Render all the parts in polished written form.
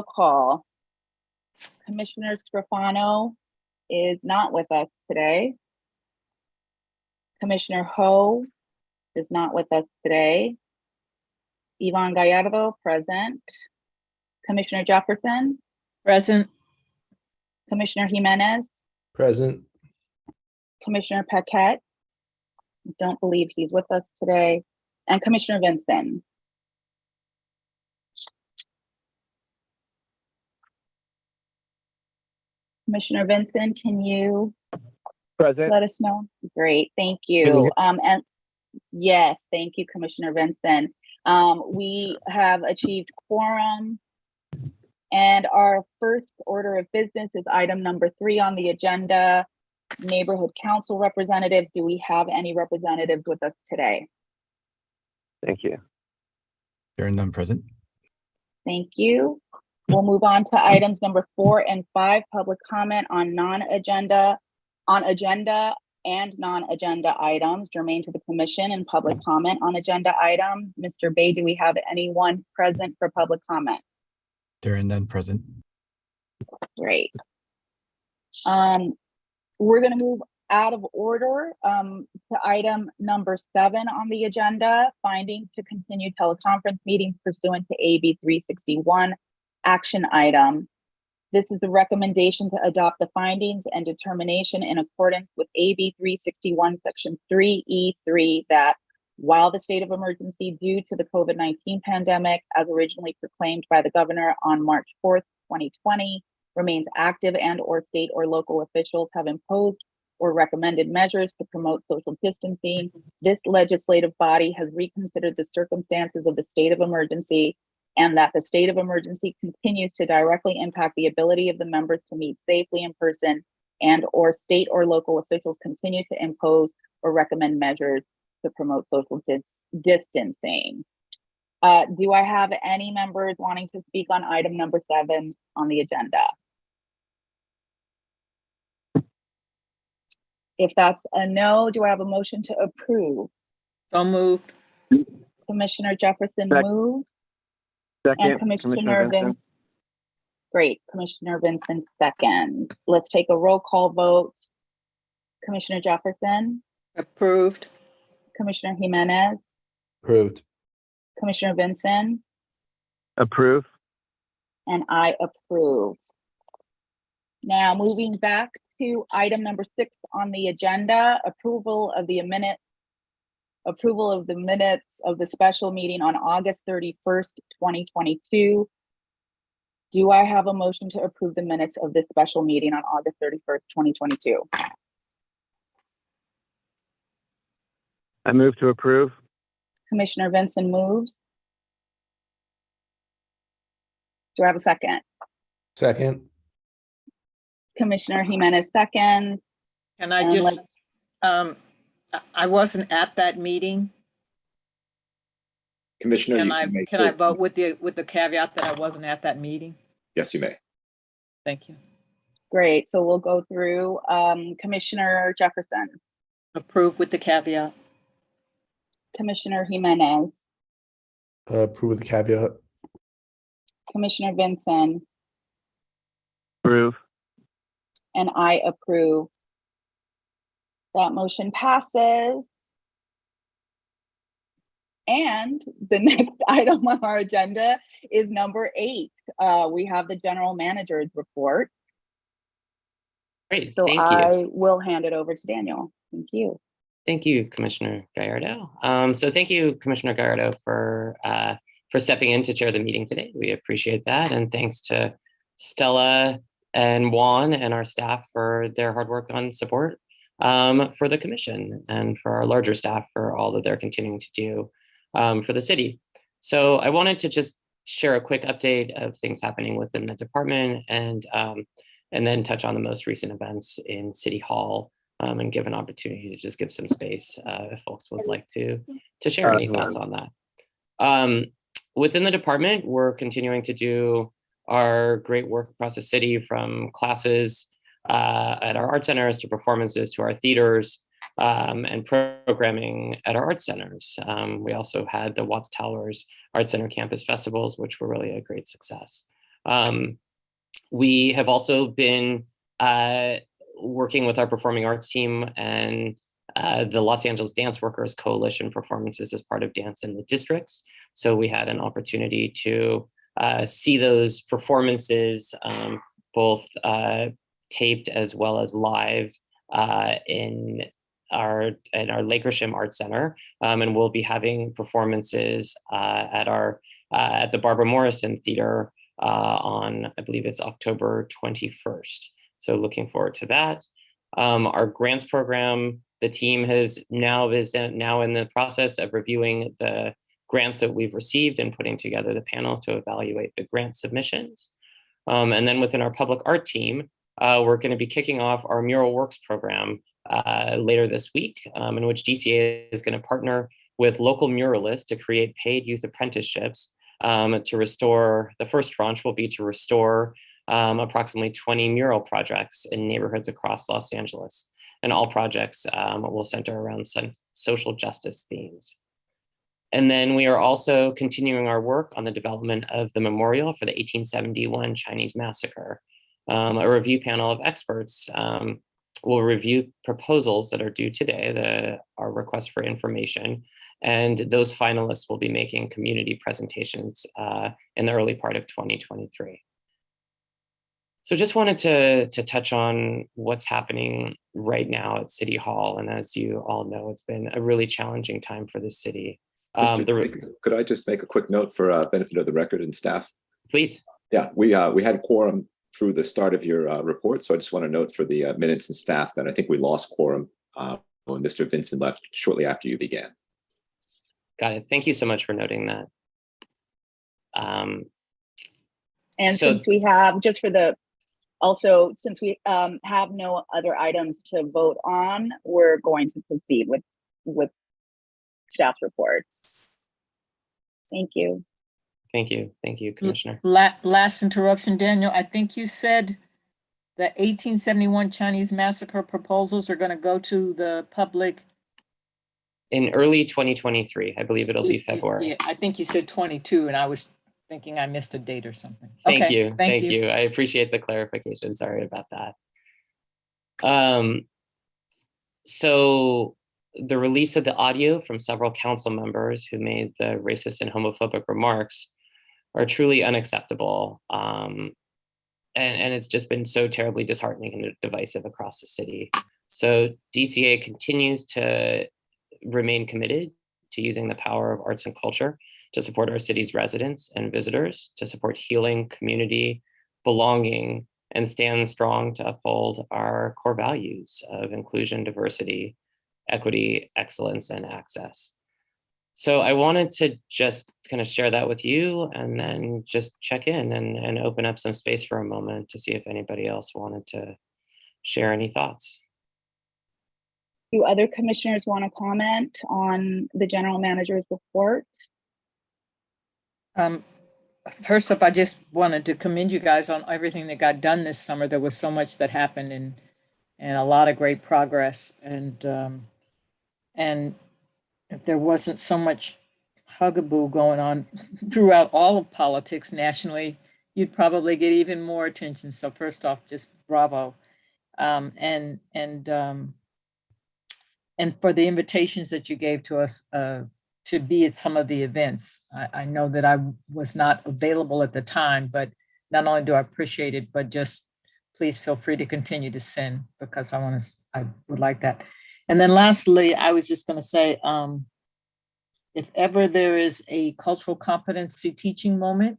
call. Commissioner Scrofano is not with us today. Commissioner Ho is not with us today. Yvonne Gallardo, present. Commissioner Jefferson, Present. Commissioner Jimenez, Present. Commissioner Paquette, don't believe he's with us today, and Commissioner Vincent. Commissioner Vincent, can you Present. let us know? Great, thank Can you you. hear- And yes, thank you, Commissioner Vincent. We have achieved quorum. And our first order of business is item number 3 on the agenda, neighborhood council representatives. Do we have any representatives with us today? Thank you. There are none present. Thank you. We'll move on to items number 4 and 5, public comment on agenda and non-agenda items germane to the commission and public comment on agenda items. Mr. Bay, do we have anyone present for public comment? There are none present. Great. We're going to move out of order to item number 7 on the agenda, finding to continue teleconference meetings pursuant to AB 361 action item. This is the recommendation to adopt the findings and determination in accordance with AB 361 section 3E3 that while the state of emergency due to the COVID-19 pandemic, as originally proclaimed by the governor on March 4th, 2020, remains active and or state or local officials have imposed or recommended measures to promote social distancing, this legislative body has reconsidered the circumstances of the state of emergency and that the state of emergency continues to directly impact the ability of the members to meet safely in person and or state or local officials continue to impose or recommend measures to promote social distancing. Do I have any members wanting to speak on item number 7 on the agenda? If that's a no, do I have a motion to approve? So moved. Commissioner Jefferson Second. moves. Second, And Commissioner Commissioner Vincent. Vincent. Great, Commissioner Vincent second. Let's take a roll call vote. Commissioner Jefferson, Approved. Commissioner Jimenez, Approved. Commissioner Vincent, Approve. and I approve. Now moving back to item number 6 on the agenda, approval of the minutes of the special meeting on August 31st, 2022. Do I have a motion to approve the minutes of this special meeting on August 31st, 2022? I move to approve. Commissioner Vincent moves. Do I have a second? Second. Commissioner Jimenez second. Can I And just, let's- I wasn't at that meeting. Commissioner, Can you I, may can I still- vote with the caveat that I wasn't at that meeting? Yes, you may. Thank you. Great, so we'll go through Commissioner Jefferson, Approved with the caveat. Commissioner Jimenez, Approve with the caveat. Commissioner Vincent, Approve. and I approve. That motion passes. And the next item on our agenda is number 8. We have the general manager's report. Great, So thank you. I will hand it over to Daniel. Thank you. Thank you, Commissioner Gallardo. So thank you, Commissioner Gallardo, for stepping in to chair the meeting today. We appreciate that. And thanks to Stella and Juan and our staff for their hard work on support for the commission and for our larger staff for all that they're continuing to do for the city. So I wanted to just share a quick update of things happening within the department and then touch on the most recent events in City Hall and give an opportunity to just give some space if folks would like to share any thoughts on that. Within the department, we're continuing to do our great work across the city, from classes at our art centers to performances to our theaters and programming at our art centers. We also had the Watts Towers Art Center Campus Festivals, which were really a great success. We have also been working with our performing arts team and the Los Angeles Dance Workers Coalition performances as part of Dance in the Districts. So we had an opportunity to see those performances, both taped as well as live in our Lakersham Art Center, and we'll be having performances at the Barbara Morrison Theater on, I believe it's October 21st. So looking forward to that. Our grants program, the team is now in the process of reviewing the grants that we've received and putting together the panels to evaluate the grant submissions. And then within our public art team, we're going to be kicking off our Mural Works program later this week, in which DCA is going to partner with local muralists to create paid youth apprenticeships to restore. The first tranche will be to restore approximately 20 mural projects in neighborhoods across Los Angeles. And all projects will center around some social justice themes. And then we are also continuing our work on the development of the memorial for the 1871 Chinese massacre. A review panel of experts will review proposals that are due today, our request for information, and those finalists will be making community presentations in the early part of 2023. So just wanted to touch on what's happening right now at City Hall. And as you all know, it's been a really challenging time for the city. Could I just make a quick note for benefit of the record and staff? Please. Yeah, we had quorum through the start of your report. So I just want to note for the minutes and staff that I think we lost quorum when Mr. Vincent left shortly after you began. Got it. Thank you so much for noting that. And So- since we have, just for the, also, since we have no other items to vote on, we're going to proceed with staff reports. Thank you. Thank you, Commissioner. Last interruption, Daniel. I think you said the 1871 Chinese massacre proposals are going to go to the public. In early 2023, I believe it'll be February. Yeah, I think you said 22, and I was thinking I missed a date or something. Thank Okay, you. Thank you. I appreciate the clarification. Sorry about that. So the release of the audio from several council members who made the racist and homophobic remarks are truly unacceptable. And it's just been so terribly disheartening and divisive across the city. So DCA continues to remain committed to using the power of arts and culture to support our city's residents and visitors, to support healing, community, belonging, and stand strong to uphold our core values of inclusion, diversity, equity, excellence, and access. So I wanted to just kind of share that with you and then just check in and open up some space for a moment to see if anybody else wanted to share any thoughts. Do other commissioners want to comment on the general manager's report? First off, I just wanted to commend you guys on everything that got done this summer. There was so much that happened and a lot of great progress. And if there wasn't so much hugaboo going on throughout all of politics nationally, you'd probably get even more attention. So first off, just bravo. And for the invitations that you gave to us to be at some of the events. I know that I was not available at the time, but not only do I appreciate it, but just please feel free to continue to send because I would like that. And then lastly, I was just going to say, if ever there is a cultural competency teaching moment,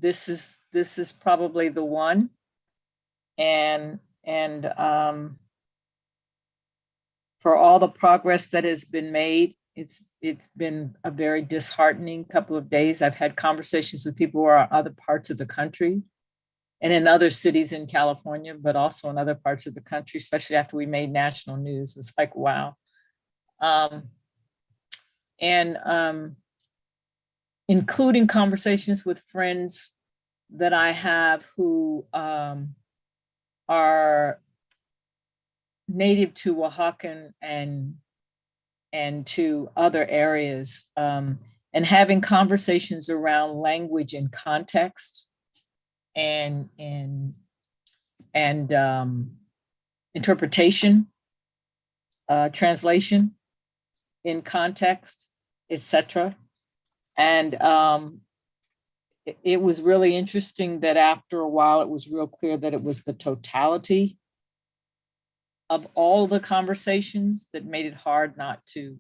this is probably the one. And for all the progress that has been made, it's been a very disheartening couple of days. I've had conversations with people who are in other parts of the country and in other cities in California, but also in other parts of the country, especially after we made national news. It was like, wow. Including conversations with friends that I have who are native to Oaxacan and to other areas. And and having conversations around language and context and interpretation, translation in context, etc. And it was really interesting that after a while, it was real clear that it was the totality of all the conversations that made it hard not to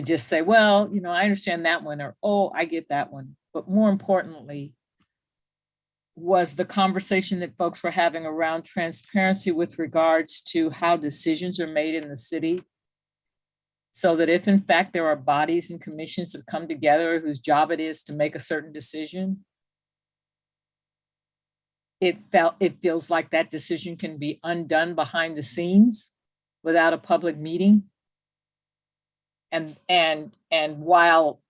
just say, well, you know, I understand that one, or, oh, I get that one. But more importantly, was the conversation that folks were having around transparency with regards to how decisions are made in the city. So that if in fact there are bodies and commissions that come together whose job it is to make a certain decision, it feels like that decision can be undone behind the scenes without a public meeting. And while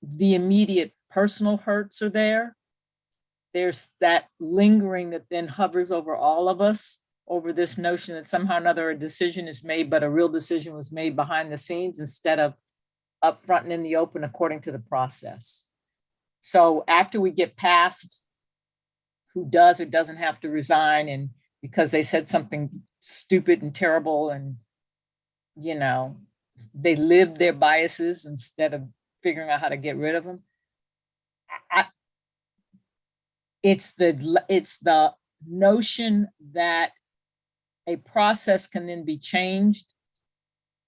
the immediate personal hurts are there, there's that lingering that then hovers over all of us, over this notion that somehow or another a decision is made, but a real decision was made behind the scenes instead of up front and in the open according to the process. So after we get past who does or doesn't have to resign, and because they said something stupid and terrible, and, you know, they lived their biases instead of figuring out how to get rid of them. It's the notion that a process can then be changed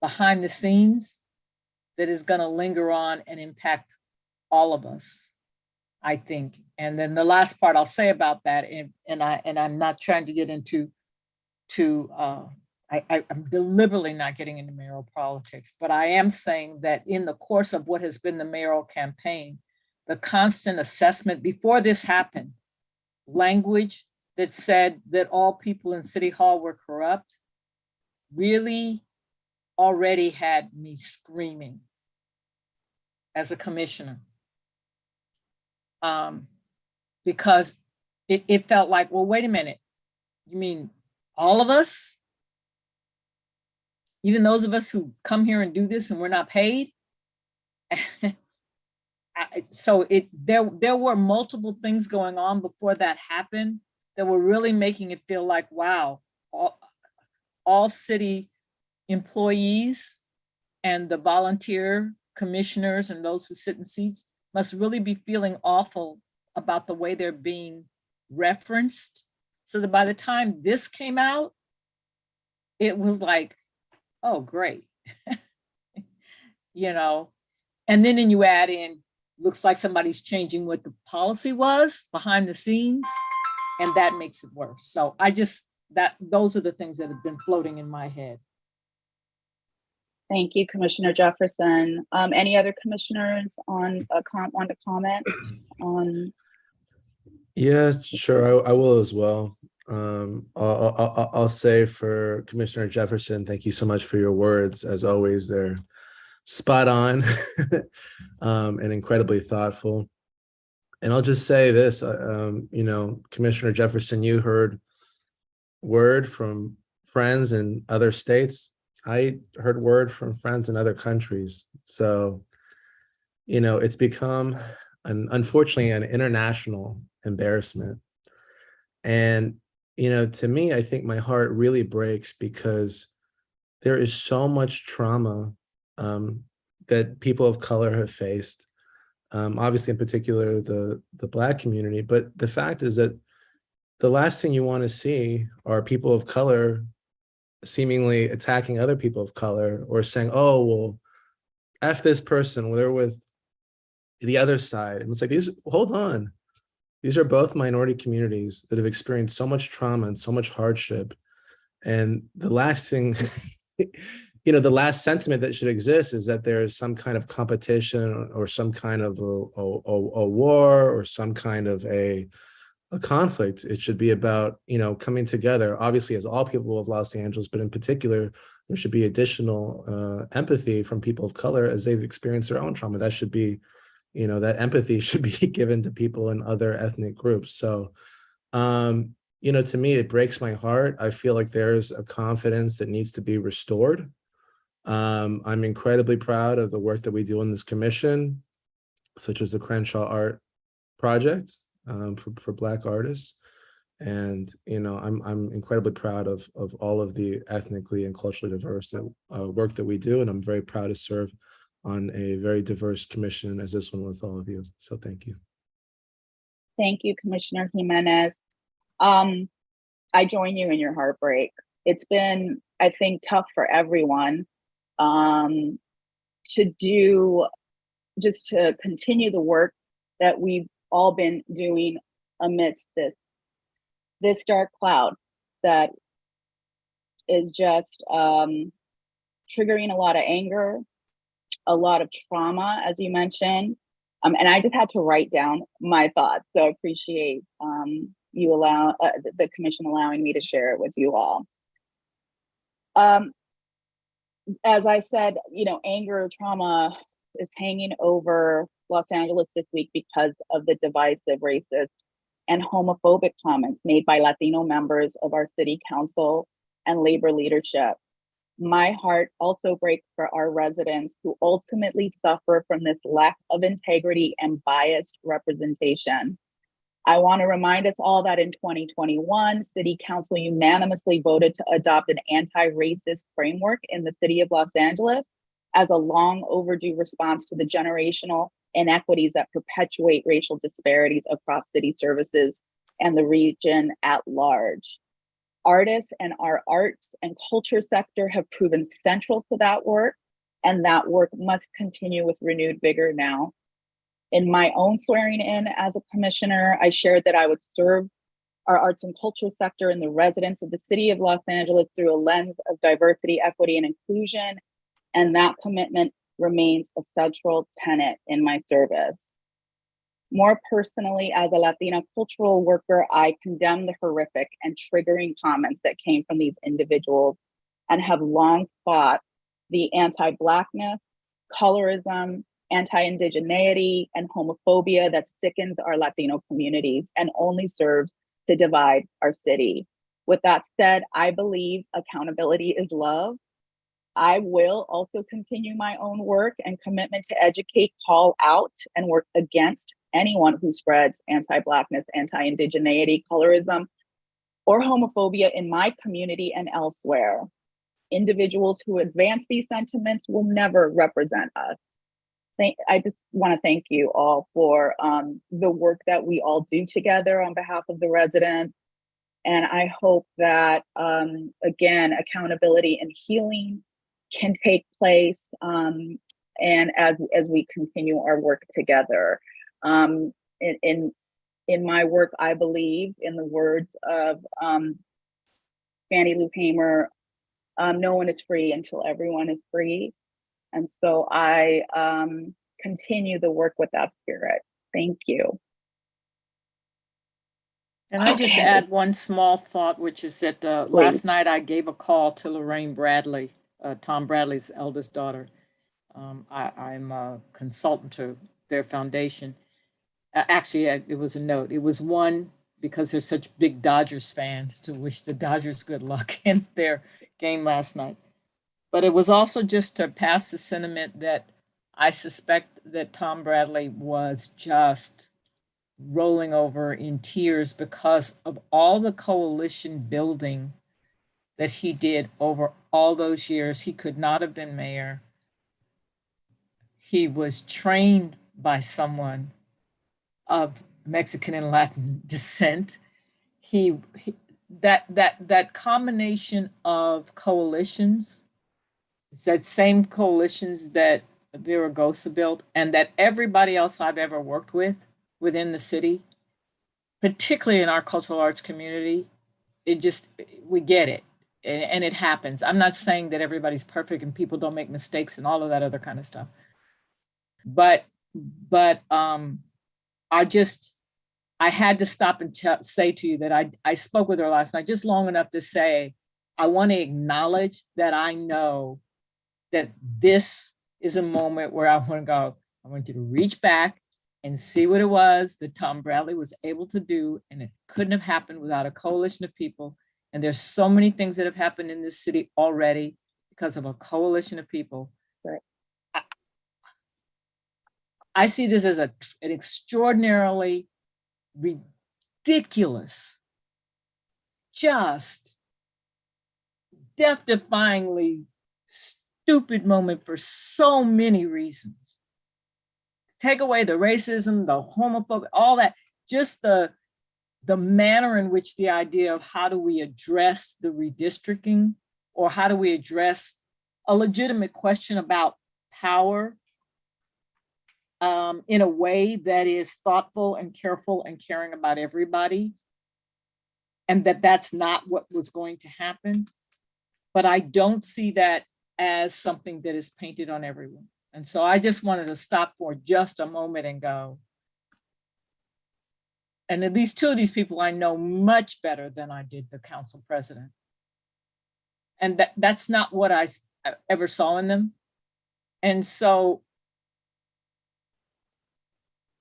behind the scenes that is going to linger on and impact all of us, I think. And then the last part I'll say about that, and I'm not trying to get into I'm deliberately not getting into mayoral politics, but I am saying that in the course of what has been the mayoral campaign, the constant assessment before this happened, language that said that all people in City Hall were corrupt, really already had me screaming as a commissioner. Because it felt like, well, wait a minute, you mean all of us? Even those of us who come here and do this and we're not paid? So there were multiple things going on before that happened that were really making it feel like, wow, all city employees and the volunteer commissioners and those who sit in seats must really be feeling awful about the way they're being referenced. So that by the time this came out, it was like, oh, great. You know, and then you add in, looks like somebody's changing what the policy was behind the scenes, and that makes it worse. So those are the things that have been floating in my head. Thank you, Commissioner Jefferson. Any other commissioners want to comment on? Yeah, sure. I will as well. I'll say for Commissioner Jefferson, thank you so much for your words. As always, they're spot on and incredibly thoughtful. And I'll just say this, you know, Commissioner Jefferson, you heard word from friends in other states. I heard word from friends in other countries. So, you know, it's become unfortunately an international embarrassment. And, you know, to me, I think my heart really breaks because there is so much trauma that people of color have faced. Obviously, in particular, the Black community. But the fact is that the last thing you want to see are people of color seemingly attacking other people of color or saying, oh, well, F this person, they're with the other side. And it's like, hold on. These are both minority communities that have experienced so much trauma and so much hardship. And the last thing, you know, the last sentiment that should exist is that there is some kind of competition or some kind of a war or some kind of a conflict. It should be about, you know, coming together, obviously as all people of Los Angeles, but in particular, there should be additional empathy from people of color as they've experienced their own trauma. That should be, you know, that empathy should be given to people in other ethnic groups. So, you know, to me, it breaks my heart. I feel like there's a confidence that needs to be restored. I'm incredibly proud of the work that we do in this commission. such as the Crenshaw Art Project for Black artists. And I'm incredibly proud of all of the ethnically and culturally diverse work that we do, and I'm very proud to serve on a very diverse commission as this one with all of you. So thank you. Thank you, Commissioner Jimenez. I join you in your heartbreak. It's been, I think, tough for everyone to continue the work that we've all been doing amidst this dark cloud that is just triggering a lot of anger, a lot of trauma, as you mentioned. And I just had to write down my thoughts. So I appreciate the commission allowing me to share it with you all. As I said, anger, trauma is hanging over Los Angeles this week because of the divisive, racist, and homophobic comments made by Latino members of our city council and labor leadership. My heart also breaks for our residents who ultimately suffer from this lack of integrity and biased representation. I want to remind us all that in 2021, City Council unanimously voted to adopt an anti-racist framework in the city of Los Angeles as a long overdue response to the generational inequities that perpetuate racial disparities across city services and the region at large. Artists and our arts and culture sector have proven central to that work, and that work must continue with renewed vigor now. In my own swearing in as a commissioner, I shared that I would serve our arts and culture sector and the residents of the city of Los Angeles through a lens of diversity, equity, and inclusion, and that commitment remains a central tenet in my service. More personally, as a Latina cultural worker, I condemn the horrific and triggering comments that came from these individuals and have long fought the anti-Blackness, colorism, anti-indigeneity, and homophobia that sickens our Latino communities and only serves to divide our city. With that said, I believe accountability is love. I will also continue my own work and commitment to educate, call out, and work against anyone who spreads anti-Blackness, anti-indigeneity, colorism, or homophobia in my community and elsewhere. Individuals who advance these sentiments will never represent us. I just want to thank you all for the work that we all do together on behalf of the residents. And I hope that, again, accountability and healing can take place, and as we continue our work together. In my work, I believe, in the words of Fannie Lou Hamer, no one is free until everyone is free. And so I continue the work with that spirit. Thank you. And I just Okay. add one small thought, which is that last night I gave a call to Lorraine Bradley, Tom Bradley's eldest daughter. I'm a consultant to their foundation. Actually, it was a note. It was one because they're such big Dodgers fans to wish the Dodgers good luck in their game last night. But it was also just to pass the sentiment that I suspect that Tom Bradley was just rolling over in tears because of all the coalition building that he did over all those years. He could not have been mayor. He was trained by someone of Mexican and Latin descent. That combination of coalitions, it's that same coalitions that Viragosa built and that everybody else I've ever worked with within the city, particularly in our cultural arts community, we get it and it happens. I'm not saying that everybody's perfect and people don't make mistakes and all of that other kind of stuff. But I had to stop and say to you that I spoke with her last night just long enough to say, I want to acknowledge that I know that this is a moment where I want to go, I want you to reach back and see what it was that Tom Bradley was able to do. And it couldn't have happened without a coalition of people. And there's so many things that have happened in this city already because of a coalition of people. Right. I see this as an extraordinarily ridiculous, just death-defyingly stupid moment for so many reasons. Take away the racism, the homophobia, all that, just the manner in which the idea of how do we address the redistricting, or how do we address a legitimate question about power in a way that is thoughtful and careful and caring about everybody, and that's not what was going to happen. But I don't see that as something that is painted on everyone. And so I just wanted to stop for just a moment and go, and at least two of these people I know much better than I did the council president. And that's not what I ever saw in them. And so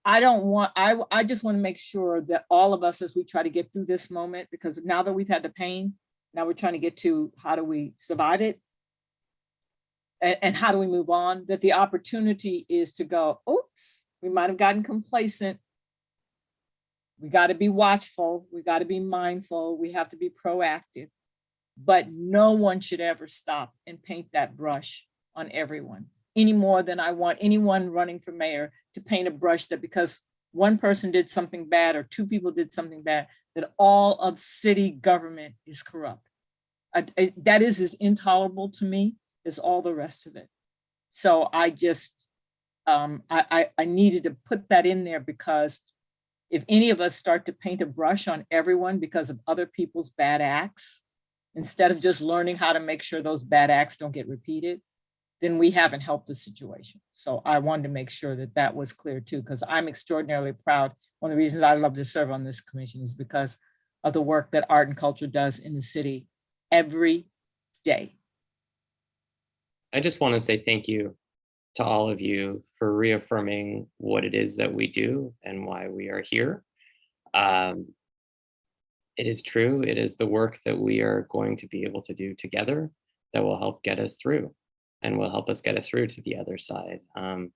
I just want to make sure that all of us, as we try to get through this moment, because now that we've had the pain, now we're trying to get to how do we survive it? And how do we move on? That the opportunity is to go, oops, we might have gotten complacent. We got to be watchful. We got to be mindful. We have to be proactive. But no one should ever stop and paint that brush on everyone, any more than I want anyone running for mayor to paint a brush that because one person did something bad or two people did something bad, that all of city government is corrupt. That is as intolerable to me as all the rest of it. So I just, I needed to put that in there, because if any of us start to paint a brush on everyone because of other people's bad acts, instead of just learning how to make sure those bad acts don't get repeated, then we haven't helped the situation. So I wanted to make sure that that was clear too, because I'm extraordinarily proud. One of the reasons I love to serve on this commission is because of the work that art and culture does in the city every day. I just want to say thank you to all of you for reaffirming what it is that we do and why we are here. It is true, it is the work that we are going to be able to do together that will help get us through and will help us get us through to the other side. And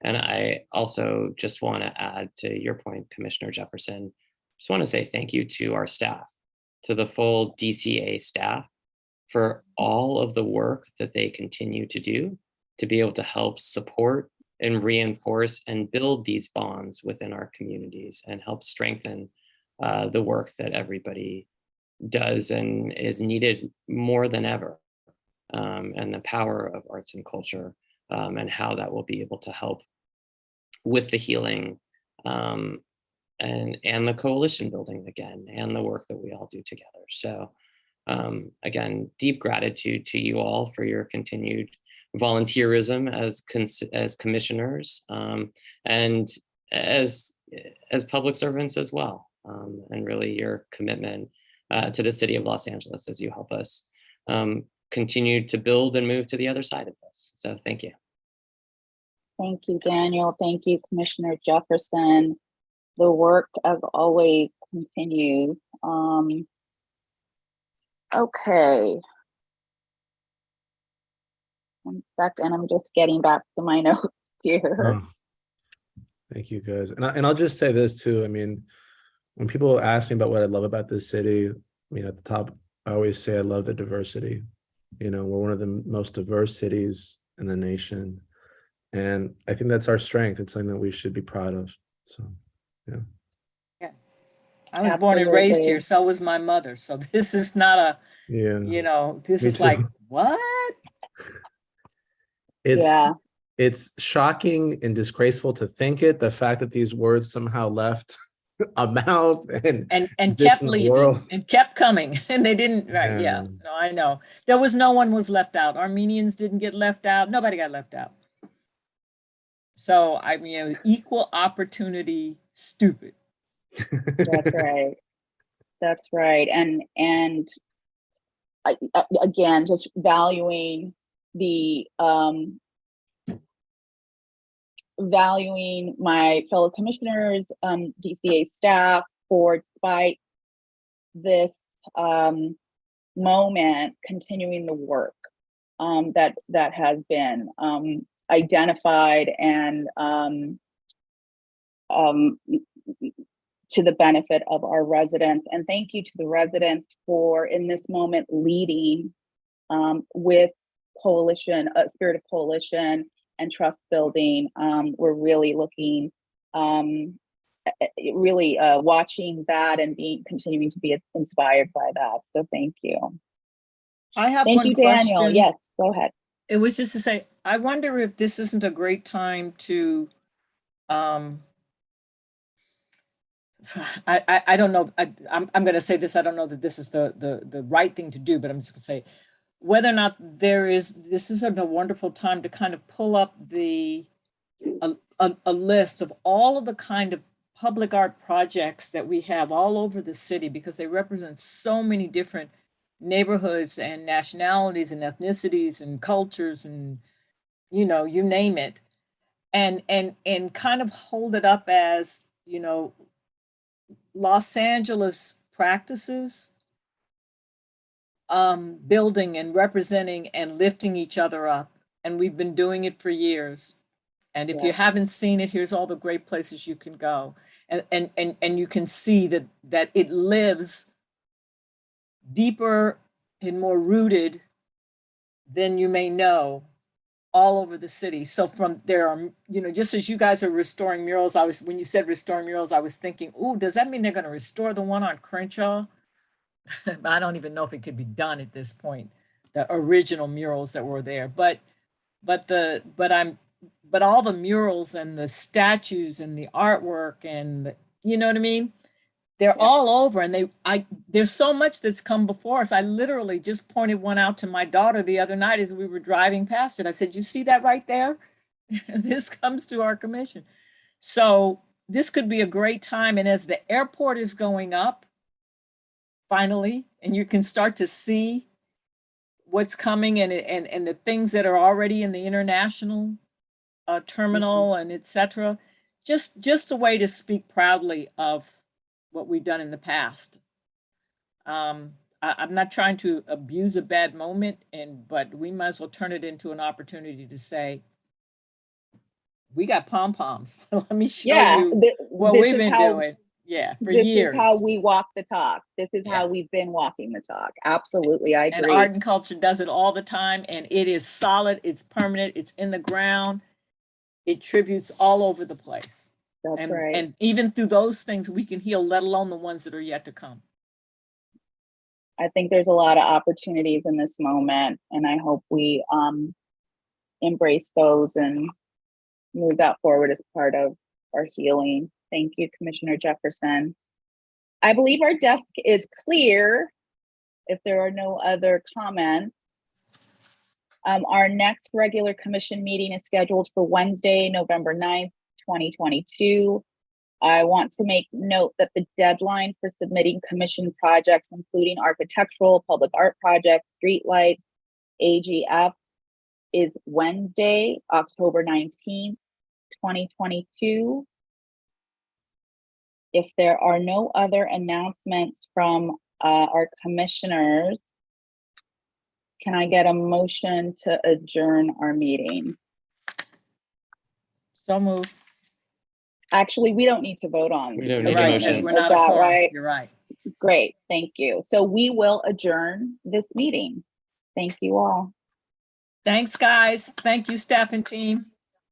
I also just want to add to your point, Commissioner Jefferson, just want to say thank you to our staff, to the full DCA staff, for all of the work that they continue to do to be able to help support and reinforce and build these bonds within our communities and help strengthen the work that everybody does and is needed more than ever, and the power of arts and culture, and how that will be able to help with the healing and the coalition building again, and the work that we all do together. So again, deep gratitude to you all for your continued volunteerism as commissioners, and as public servants as well, and really your commitment to the city of Los Angeles as you help us continue to build and move to the other side of this. So thank you. Thank you, Daniel. Thank you, Commissioner Jefferson. The work, as always, continues. Okay. 1 second, I'm just getting back to my notes here. Oh, thank you, guys. And I'll just say this too. I mean, when people ask me about what I love about this city, I mean, at the top, I always say I love the diversity. You know, we're one of the most diverse cities in the nation. And I think that's our strength. It's something that we should be proud of. So, yeah. I was born and raised Absolutely. here, so was my mother. So this is not a, Yeah. you know, this Me is like, too. what? Yeah. It's shocking and disgraceful to think it, the fact that these words somehow left a mouth and And exist kept in the leaving world. and kept coming, and they didn't, right, Yeah. yeah, no, I know. There was no one was left out. Armenians didn't get left out. Nobody got left out. So, I mean, equal opportunity, stupid. That's right. That's right. And again, just valuing the valuing my fellow commissioners, DCA staff, for despite this moment, continuing the work that has been identified and to the benefit of our residents. And thank you to the residents for, in this moment, leading with coalition, spirit of coalition and trust building. We're really looking, watching that and continuing to be inspired by that. So thank you. I have Thank one you, Daniel. question. Yes, go ahead. It was just to say, I wonder if this isn't a great time to, I don't know. I'm going to say this. I don't know that this is the right thing to do, but I'm just going to say whether or not this is a wonderful time to kind of pull up a list of all of the kind of public art projects that we have all over the city, because they represent so many different neighborhoods and nationalities and ethnicities and cultures and, you know, you name it, and kind of hold it up as, you know, Los Angeles practices, building and representing and lifting each other up. And we've been doing it for years. And if you haven't seen it, here's all the great places you can go. And you can see that it lives deeper and more rooted than you may know all over the city. So there are, you know, just as you guys are restoring murals, when you said restoring murals, I was thinking, ooh, does that mean they're going to restore the one on Crenshaw? I don't even know if it could be done at this point, the original murals that were there, but all the murals and the statues and the artwork and you know what I mean? They're all over, and there's so much that's come before us. I literally just pointed one out to my daughter the other night as we were driving past it. I said, you see that right there? This comes to our commission. So this could be a great time. And as the airport is going up, finally, and you can start to see what's coming and the things that are already in the international terminal and et cetera, just a way to speak proudly of what we've done in the past. I'm not trying to abuse a bad moment, but we might as well turn it into an opportunity to say, we got pom-poms. Let me show you what we've been doing. Yeah, for years. This is how we walk the talk. This is how we've been walking the talk. Absolutely, I agree. And art and culture does it all the time, and it is solid, it's permanent, it's in the ground. It tributes all over the place. That's right. And even through those things, we can heal, let alone the ones that are yet to come. I think there's a lot of opportunities in this moment, and I hope we embrace those and move that forward as part of our healing. Thank you, Commissioner Jefferson. I believe our desk is clear if there are no other comments. Our next regular commission meeting is scheduled for Wednesday, November 9th, 2022. I want to make note that the deadline for submitting commission projects, including architectural, public art projects, streetlights, AGF, is Wednesday, October 19th, 2022. If there are no other announcements from our commissioners, can I get a motion to adjourn our meeting? So moved. Actually, we don't need to vote on. We don't You're need a right, motion. because we're Is not a that quorum. right? You're right. Great, thank you. So we will adjourn this meeting. Thank you all. Thanks, guys. Thank you, staff and team.